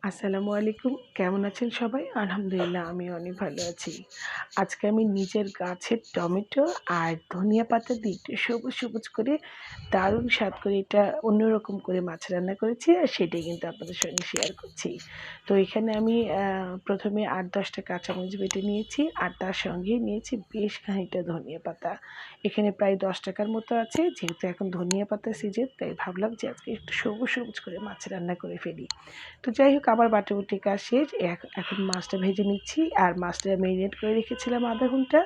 আসসালামু আলাইকুম। কেমন আছেন সবাই? আলহামদুলিল্লাহ আমি অনেক ভালো আছি। আজকে আমি নিজের গাছের টমেটো আর ধনিয়া পাতা দিয়ে একটু সবুজ, সবুজ করে দারুণ স্বাদ করে এটা অন্যরকম করে মাছ রান্না করেছি আর সেটাই কিন্তু আপনাদের সঙ্গে শেয়ার করছি। তো এখানে আমি ১ম এ ৮-১০ টা কাঁচামরিচ বেটে নিয়েছি আর তার সঙ্গে নিয়েছি বেশ খানিকটা ধনিয়া পাতা। এখানে প্রায় ১০ টাকার মতো আছে। যেহেতু এখন ধনিয়া পাতার সিজন তাই ভাবলাম যে আজকে একটু সবুজ, সবুজ করে মাছ রান্না করে ফেলি। তো যাই হোক আমার বাটাবুটির কাজ শেষ। এখন মাছটা ভেজে নিচ্ছি। আর মাছটা মেরিনেট করে রেখেছিলাম ০.৫ ঘন্টা।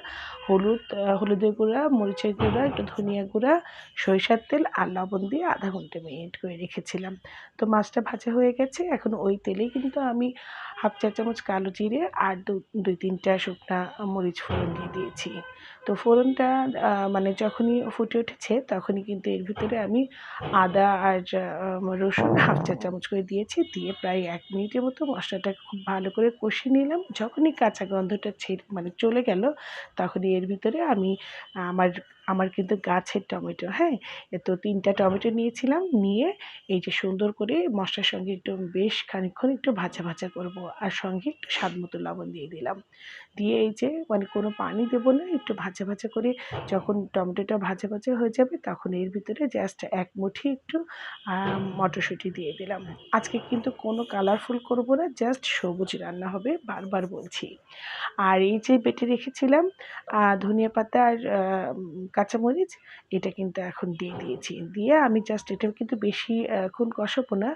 হলুদের গুঁড়া, মরিচের গুঁড়া, একটু ধনিয়া গুঁড়া, সরিষার তেল আর লবণ দিয়ে ০.৫ ঘন্টা মেরিনেট করে রেখেছিলাম। তো মাছটা ভাজা হয়ে গেছে। এখন ওই তেলেই কিন্তু আমি ১/২ চা চামচ কালো জিরে আর ২-৩ টা শুকনা মরিচ ফোড়ন দিয়ে দিয়েছি। তো ফোড়নটা মানে যখনই ফুটে উঠেছে তখনই কিন্তু এর ভিতরে আমি আদা আর রসুন ১/২ চা চামচ করে দিয়েছি। দিয়ে প্রায় ১ মিনিটের মতো মশলাটাকে খুব ভালো করে কষিয়ে নিলাম। যখনই কাঁচা গন্ধটা মানে চলে গেল, তখনই এর ভিতরে আমি আমার আমার কিন্তু গাছের টমেটো, হ্যাঁ? তো ৩ টা টমেটো নিয়েছিলাম। নিয়ে এই যে সুন্দর করে মসলার সঙ্গে একটু বেশ খানিকক্ষণ একটু ভাজা, ভাজা করব। আর সঙ্গে একটু স্বাদমতো লবণ দিয়ে দিলাম। দিয়ে এই যে মানে কোনো পানি দেব না, একটু ভাজা, ভাজা করে যখন টমেটোটা ভাজা, ভাজা হয়ে যাবে তখন এর ভিতরে জাস্ট ১ মুঠি একটু আ মটরশুঁটি দিয়ে দিলাম। আজকে কিন্তু কোনো কালারফুল করব না, জাস্ট সবুজ রান্না হবে, বারবার বলছি। আর এই যে বেটে রেখেছিলাম ধনিয়া পাতা আর কাঁচামরিচ, এটা কিন্তু এখন দিয়ে দিয়েছি। দিয়ে আমি জাস্ট এটা কিন্তু বেশি ক্ষণ কষাবো না।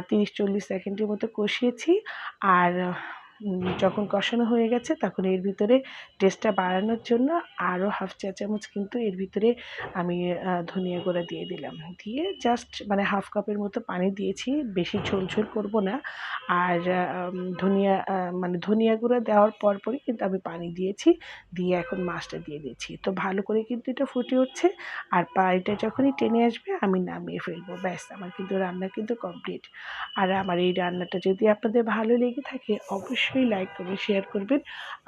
৩০-৪০ সেকেন্ডের মতো কষিয়েছি। আর যখন কষানো হয়ে গেছে তখন এর ভিতরে টেস্টটা বাড়ানোর জন্য আরও ১/২ চা চামচ কিন্তু এর ভিতরে আমি ধনিয়া গুঁড়া দিয়ে দিলাম। দিয়ে জাস্ট মানে ১/২ কাপের মতো পানি দিয়েছি। বেশি ঝোল, ঝোল করব না। আর মানে ধনিয়া গুঁড়া দেওয়ার পরপরই কিন্তু আমি পানি দিয়েছি। দিয়ে এখন মাছটা দিয়ে দিচ্ছি। তো ভালো করে কিন্তু এটা ফুটে উঠছে। আর পানিটা যখনই টেনে আসবে আমি নামিয়ে ফেলবো। ব্যাস আমার কিন্তু রান্না কিন্তু কমপ্লিট। আর আমার এই রান্নাটা যদি আপনাদের ভালো লেগে থাকে অবশ্যই লাইক করবেন, শেয়ার করবেন।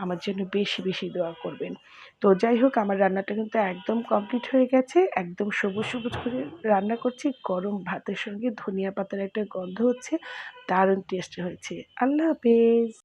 আমার জন্য বেশি, বেশি দোয়া করবেন। তো যাই হোক আমার রান্নাটা কিন্তু একদম কমপ্লিট হয়ে গেছে। একদম সবুজ, সবুজ করে রান্না করছি। গরম ভাতের সঙ্গে ধনিয়া পাতার একটা গন্ধ হচ্ছে। দারুণ টেস্টি হয়েছে। আল্লাহ হাফেজ।